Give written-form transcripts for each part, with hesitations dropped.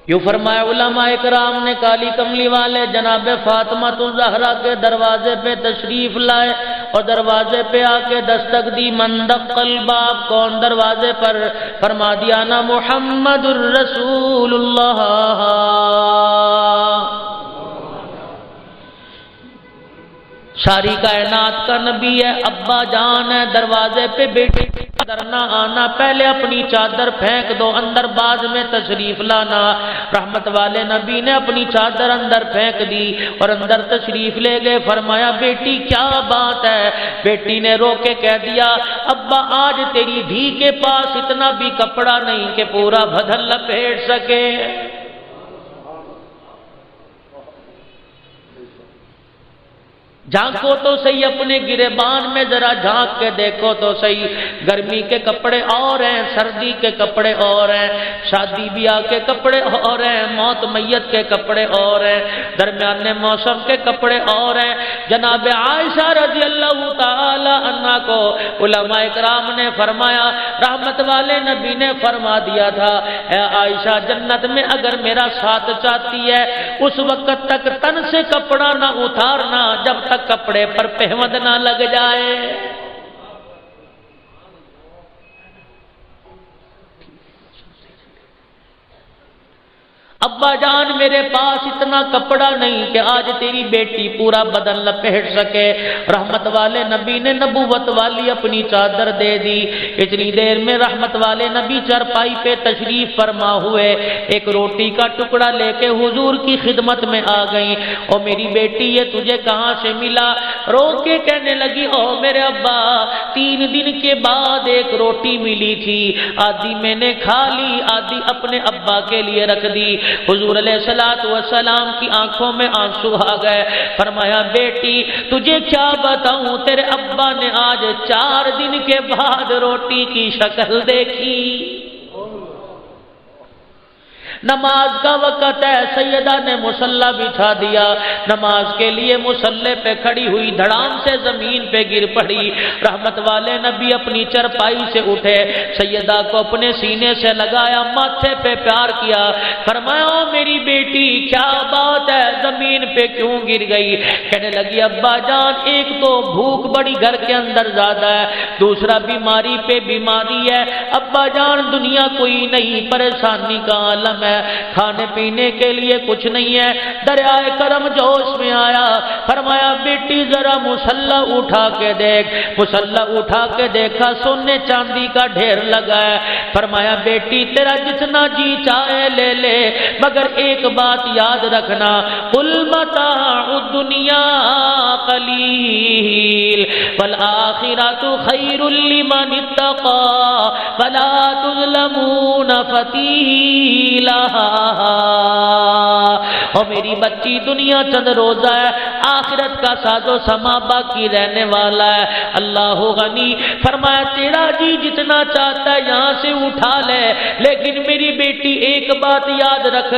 یوں فرمایا علماء کرام نے کالی کملی والے جناب فاطمہ الزہرا کے دروازے پہ تشریف لائے اور دروازے پہ آ کے دستک دی، من دق الباب، کون دروازے پر؟ فرما دیا نا محمد الرسول اللہ۔ ساری کائنات کا نبی ہے، ابا جان ہے، دروازے پہ بیٹے اندر نہ آنا، پہلے اپنی چادر پھینک دو، اندر باز میں تشریف لانا۔ رحمت والے نبی نے اپنی چادر اندر پھینک دی اور اندر تشریف لے گئے۔ فرمایا بیٹی کیا بات ہے؟ بیٹی نے رو کے کہہ دیا ابا آج تیری دھی کے پاس اتنا بھی کپڑا نہیں کہ پورا بدن لپیٹ سکے۔ جھانکو تو صحیح اپنے گریبان میں، ذرا جھانک کے دیکھو تو صحیح، گرمی کے کپڑے اور ہیں، سردی کے کپڑے اور ہیں، شادی بیاہ کے کپڑے اور ہیں، موت میت کے کپڑے اور ہیں، درمیانے موسم کے کپڑے اور ہیں۔ جناب عائشہ رضی اللہ تعالی عنہا کو علماء کرام نے فرمایا، رحمت والے نبی نے فرما دیا تھا اے عائشہ جنت میں اگر میرا ساتھ چاہتی ہے اس وقت تک تن سے کپڑا نہ اتارنا جب تک کپڑے پر پہوند نہ لگ جائے۔ ابا جان میرے پاس اتنا کپڑا نہیں کہ آج تیری بیٹی پورا بدن لپیٹ سکے۔ رحمت والے نبی نے نبوت والی اپنی چادر دے دی۔ اتنی دیر میں رحمت والے نبی چارپائی پہ تشریف فرما ہوئے، ایک روٹی کا ٹکڑا لے کے حضور کی خدمت میں آ گئیں۔ او میری بیٹی یہ تجھے کہاں سے ملا؟ رو کے کہنے لگی او میرے ابا 3 دن کے بعد ایک روٹی ملی تھی، آدھی میں نے کھا لی، آدھی اپنے ابا کے لیے رکھ دی۔ حضور علیہ السلام کی آنکھوں میں آنسو آ گئے۔ فرمایا بیٹی تجھے کیا بتاؤں، تیرے ابا نے آج 4 دن کے بعد روٹی کی شکل دیکھی۔ نماز کا وقت ہے، سیدہ نے مصلی بچھا دیا، نماز کے لیے مصلی پہ کھڑی ہوئی، دھڑام سے زمین پہ گر پڑی۔ رحمت والے نبی اپنی چرپائی سے اٹھے، سیدہ کو اپنے سینے سے لگایا، ماتھے پہ پیار کیا، فرمایا او میری بیٹی کیا بات ہے، زمین پہ کیوں گر گئی؟ کہنے لگی ابا جان ایک تو بھوک بڑی گھر کے اندر زیادہ ہے، دوسرا بیماری پہ بیماری ہے، ابا جان دنیا کوئی نہیں، پریشانی کا عالم ہے، کھانے پینے کے لیے کچھ نہیں ہے۔ دریائے کرم جوش میں آیا، فرمایا بیٹی ذرا مصلی اٹھا کے دیکھ۔ مصلی اٹھا کے دیکھا، سونے چاندی کا ڈھیر لگا ہے۔ فرمایا بیٹی تیرا جتنا جی چاہے لے لے، مگر ایک بات یاد رکھنا، قل متاع الدنیا قلیل والآخرۃ خیر لمن اتقى ولا تظلمون فتیلا۔ اور میری بچی دنیا چند روزہ ہے، آخرت کا ساز و سما باقی رہنے والا ہے۔ اللہ غنی، فرمایا تیرا جی جتنا چاہتا ہے یہاں سے اٹھا لے، لیکن میری بیٹی ایک بات یاد رکھ،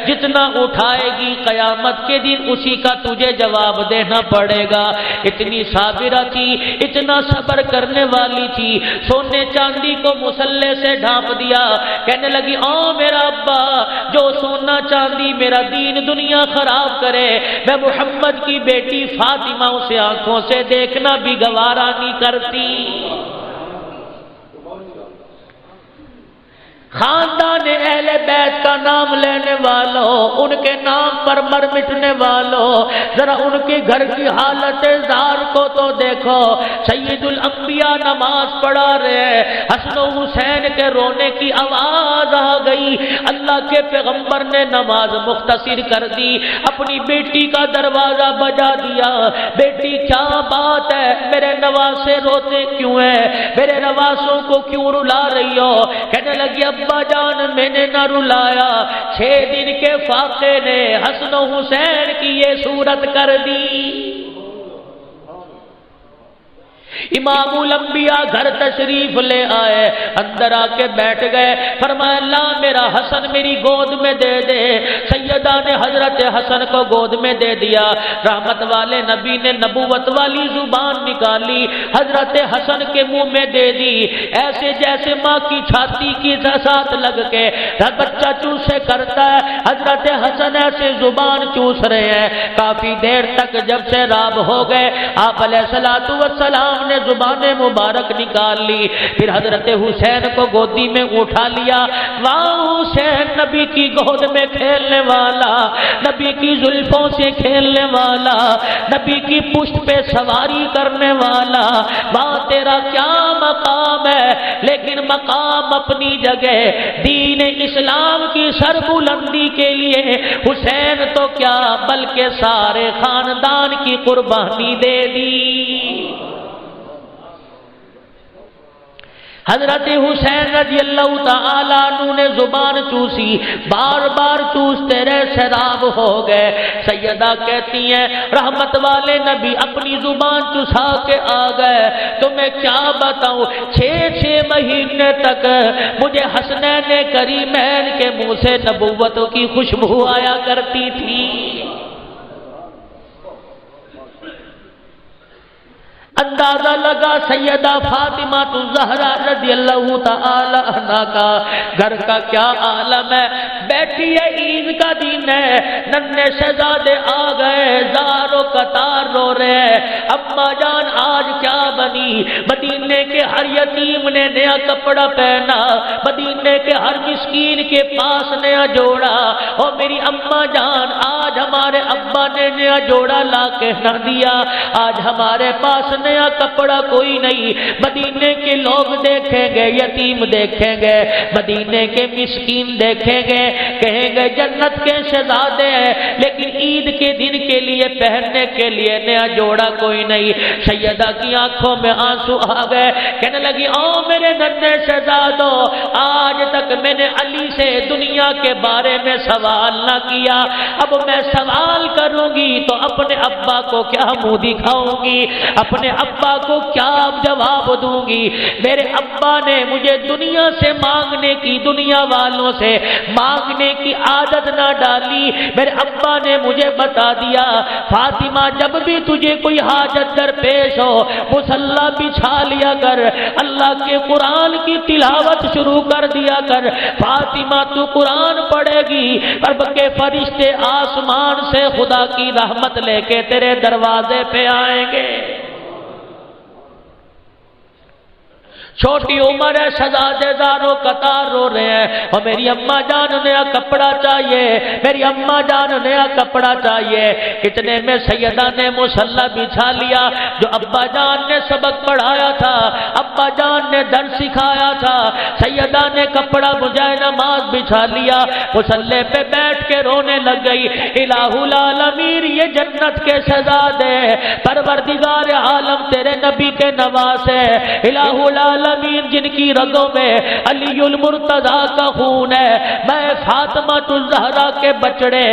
جتنا اٹھائے گی قیامت کے دن اسی کا تجھے جواب دینا پڑے گا۔ اتنی صابرہ تھی، اتنا صبر کرنے والی تھی، سونے چاندی کو مصلی سے ڈھانپ دیا، کہنے لگی او میرا ابا جو سونا چاندی میرا دین دنیا خراب کرے، میں محمد کی بیٹی فاطمہ اسے آنکھوں سے دیکھنا بھی گوارا نہیں کرتی۔ خاندان اہل بیت کا نام لینے والوں، ان کے نام پر مر مٹنے والوں، ذرا ان کے گھر کی حالت زار کو تو دیکھو۔ سید الانبیاء نماز پڑھا رہے، حسن و حسین کے رونے کی آواز آ گئی، اللہ کے پیغمبر نے نماز مختصر کر دی، اپنی بیٹی کا دروازہ بجا دیا۔ بیٹی کیا بات ہے، میرے نواسے روتے کیوں ہیں، میرے نواسوں کو کیوں رلا رہی ہو؟ کہنے لگی ابا جان میں نے نہ رلایا، 6 دن کے فاقے نے حسن و حسین کی یہ صورت کر دی۔ امام الانبیاء گھر تشریف لے آئے، اندر آ کے بیٹھ گئے، فرمایا اللہ میرا حسن میری گود میں دے دے۔ سید سیدہ نے حضرت حسن کو گود میں دے دیا، رحمت والے نبی نے نبوت والی زبان نکالی، حضرت حسن کے منہ میں دے دی، ایسے جیسے ماں کی چھاتی کی ساتھ لگ کے بچہ چوسے کرتا ہے، حضرت حسن ایسے زبان چوس رہے ہیں۔ کافی دیر تک جب سیراب ہو گئے، آپ علیہ الصلوۃ والسلام نے زبان مبارک نکال لی، پھر حضرت حسین کو گودی میں اٹھا لیا۔ وہاں حسین نبی کی گود میں کھیلنے والا، نبی کی زلفوں سے کھیلنے والا، نبی کی پشت پہ سواری کرنے والا، وہاں تیرا کیا مقام ہے؟ لیکن مقام اپنی جگہ، دین اسلام کی سربلندی کے لیے حسین تو کیا بلکہ سارے خاندان کی قربانی دے دی۔ حضرت حسین رضی اللہ تعالیٰ عنہ نے زبان چوسی، بار بار چوستے رہے، سیراب ہو گئے۔ سیدہ کہتی ہیں رحمت والے نبی اپنی زبان چسا کے آ گئے، تو میں کیا بتاؤں، 6 مہینے تک مجھے حسنین کریمین کے منہ سے نبوتوں کی خوشبو آیا کرتی تھی۔ اندازہ لگا سیدہ فاطمہ الزہرا رضی اللہ تعالی عنہا کا گھر کا کیا عالم ہے، بیٹھی ہے، عید کا دن ہے، ننھے شہزادے آ گئے، زار و قطار رو رہے ہیں، اما جان آج کیا بنی؟ مدینے کے ہر یتیم نے نیا کپڑا پہنا، مدینے کے ہر مسکین کے پاس نیا جوڑا، اور میری اما جان آج ہمارے ابا نے نیا جوڑا لا کے نہ دیا، آج ہمارے پاس نیا کپڑا کوئی نہیں۔ مدینے کے لوگ دیکھیں گے، یتیم دیکھیں گے، مدینے کے مسکین دیکھیں گے، کہیں گے جنت کے شہزادے ہیں، لیکن عید کے دن کے لیے پہننے کے لیے نیا جوڑا کوئی نہیں۔ سیدہ کی آنکھوں میں آنسو آ گئے، کہنے لگی او میرے ننھے شہزادوں، آج تک میں نے علی سے دنیا کے بارے میں سوال نہ کیا، اب میں سوال کروں گی تو اپنے ابا کو کیا منہ دکھاؤں گی، اپنے ابا کو کیا جواب دوں گی؟ میرے ابا نے مجھے دنیا سے مانگنے کی، دنیا والوں سے مانگنے کی عادت نہ ڈالی، میرے ابا نے مجھے بتا دیا فاطمہ جب بھی تجھے کوئی حاجت درپیش ہو مصلی بچھا لیا کر، اللہ کے قرآن کی تلاوت شروع کر دیا کر، فاطمہ تو قرآن پڑھے گی، رب کے فرشتے آسمان سے خدا کی رحمت لے کے تیرے دروازے پہ آئیں گے۔ چھوٹی عمر ہے، شہزادے زاروں قطار رو رہے ہیں، اور میری اماں جان نیا کپڑا چاہیے، میری اماں جان نیا کپڑا چاہیے۔ اتنے میں سیدہ نے مصلی بچھا لیا، جو ابا جان نے سبق پڑھایا تھا، ابا جان نے درس سکھایا تھا، سیدہ نے کپڑا بجائے نماز بچھا لیا، مصلی پہ بیٹھ کے رونے لگ گئی۔ الہ العالمین یہ جنت کے شہزادے، پروردگار عالم تیرے نبی کے نواز ہے، الہ العالمین جن کی رگوں میں علی المرتضیٰ کا خون ہے، میں فاطمہ الزہرا کے بچڑے،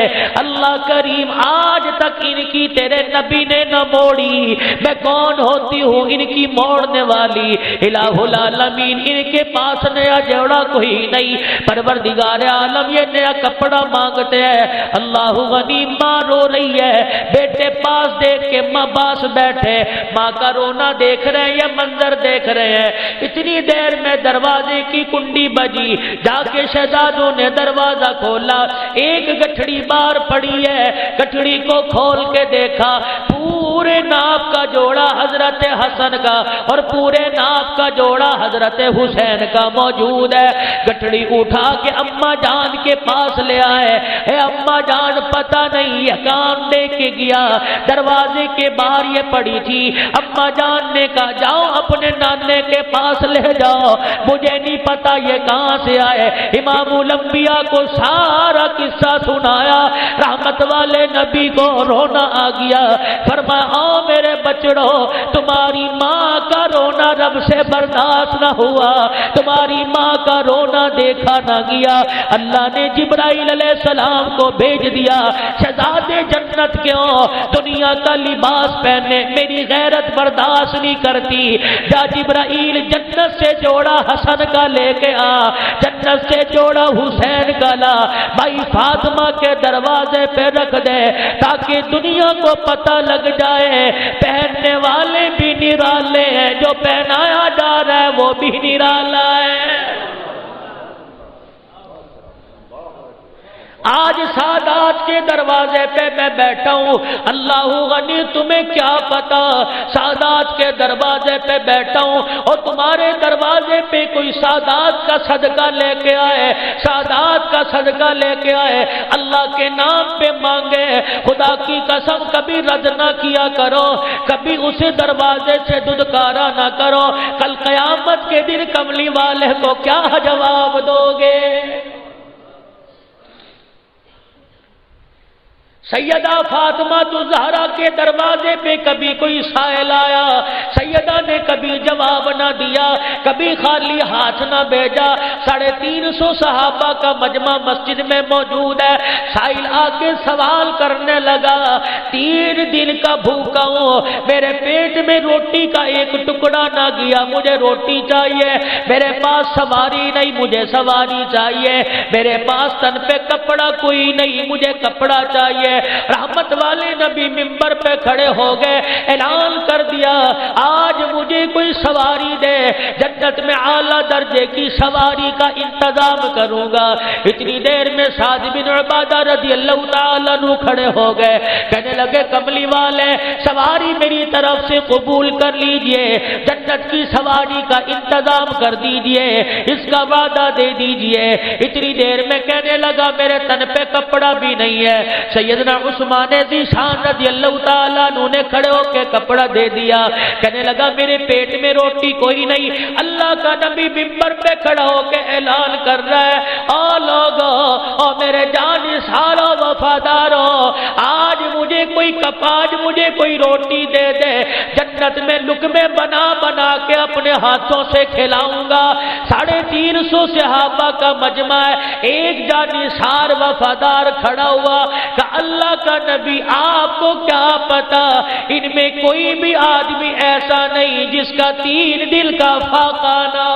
اللہ کریم آج تک ان کی تیرے نبی نے نہ موڑی، میں کون ہوتی ہوں ان کی موڑنے والی؟ الہ العالمین ان کے پاس نیا جوڑا کوئی نہیں، پروردگار عالم یہ نیا کپڑا مانگتے ہیں۔ اللہ غنی ماں رو رہی ہے، بیٹے پاس دیکھ کے ماں باس بیٹھے، ماں کا رونا دیکھ رہے ہیں، یہ منظر دیکھ رہے ہیں۔ اتنی دیر میں دروازے کی کنڈی بجی، جا کے شہزادوں نے دروازہ کھولا، ایک گٹھڑی بار پڑی ہے، گٹھڑی کو کھول کے دیکھا، پورے ناپ کا جوڑا حضرت حسن کا اور پورے ناپ کا جوڑا حضرت حسین کا موجود ہے۔ گٹھڑی اٹھا کے اماں جان کے پاس لے آئے، اے اماں جان پتہ نہیں یہ کام دے کے گیا، دروازے کے باہر یہ پڑی تھی۔ اماں جان نے کہا جاؤ اپنے نانے کے پاس لے جاؤ، مجھے نہیں پتا یہ کہاں سے آئے۔ امام الانبیاء کو سارا قصہ سنایا، رحمت والے نبی کو رونا آ گیا، فرمایا آؤ میرے بچڑو، تمہاری ماں کا رونا رب سے برداشت نہ ہوا، تمہاری ماں کا رونا دیکھا نہ گیا، اللہ نے جبرائیل علیہ السلام کو بھیج دیا، شہزادے جنت کیوں دنیا کا لباس پہنے، میری غیرت برداشت نہیں کرتی، جا جبرائیل جنت سے جوڑا حسن کا لے کے آ، جنت سے جوڑا حسین کا لا، بھائی فاطمہ کے دروازے پہ رکھ دے تاکہ دنیا کو پتہ لگ جائے پہننے والے بھی نرالے ہیں، جو پہنایا جا رہا ہے وہ بھی نرالا ہے۔ آج سادات کے دروازے پہ میں بیٹھا ہوں، اللہ غنی تمہیں کیا پتا، سادات کے دروازے پہ بیٹھا ہوں اور تمہارے دروازے پہ کوئی سادات کا صدقہ لے کے آئے، سادات کا صدقہ لے کے آئے، اللہ کے نام پہ مانگے، خدا کی قسم کبھی رد نہ کیا کرو، کبھی اسے دروازے سے ددکارا نہ کرو، کل قیامت کے دن کملی والے کو کیا جواب دو گے؟ سیدہ فاطمہ الزہرا کے دروازے پہ کبھی کوئی سائل آیا، سیدہ نے کبھی جواب نہ دیا، کبھی خالی ہاتھ نہ بھیجا، 350 صحابہ کا مجمع مسجد میں موجود ہے، سائل آ کے سوال کرنے لگا، 3 دن کا بھوکا ہوں، میرے پیٹ میں روٹی کا ایک ٹکڑا نہ گیا، مجھے روٹی چاہیے، میرے پاس سواری نہیں، مجھے سواری چاہیے، میرے پاس تن پہ کپڑا کوئی نہیں، مجھے کپڑا چاہیے۔ رحمت والے نبی منبر پہ کھڑے ہو گئے، اعلان کر دیا آج مجھے کوئی سواری دے، جنت میں اعلیٰ درجے کی سواری کا انتظام کروں گا۔ اتنی دیر میں سعد بن عبادہ رضی اللہ تعالیٰ عنہ کھڑے ہو گئے، کہنے لگے کملی والے سواری میری طرف سے قبول کر لیجئے، جنت کی سواری کا انتظام کر دیجئے، اس کا وعدہ دے دیجئے۔ اتنی دیر میں کہنے لگا میرے تن پہ کپڑا بھی نہیں ہے، سیدنا عثمان ذیشان رضی اللہ تعالیٰ عنہ نے کھڑے ہو کے کپڑا دے دیا، کہنے لگا میرے پیٹ میں روٹی کوئی نہیں۔ اللہ کا نبی منبر پہ کھڑا ہو کے اعلان کر رہا ہے، او لوگو او میرے جانثارو وفادارو، آج مجھے کوئی روٹی دے دے، جنت میں لقمے بنا بنا کے اپنے ہاتھوں سے کھلاؤں گا۔ 350 صحابہ کا مجمع ہے، ایک جانثار وفادار کھڑا ہوا کہ اللہ کا نبی آپ کو کیا پتا ان میں کوئی بھی آدمی ایسا نہیں جس کا 3 دل کا فاقہ نہ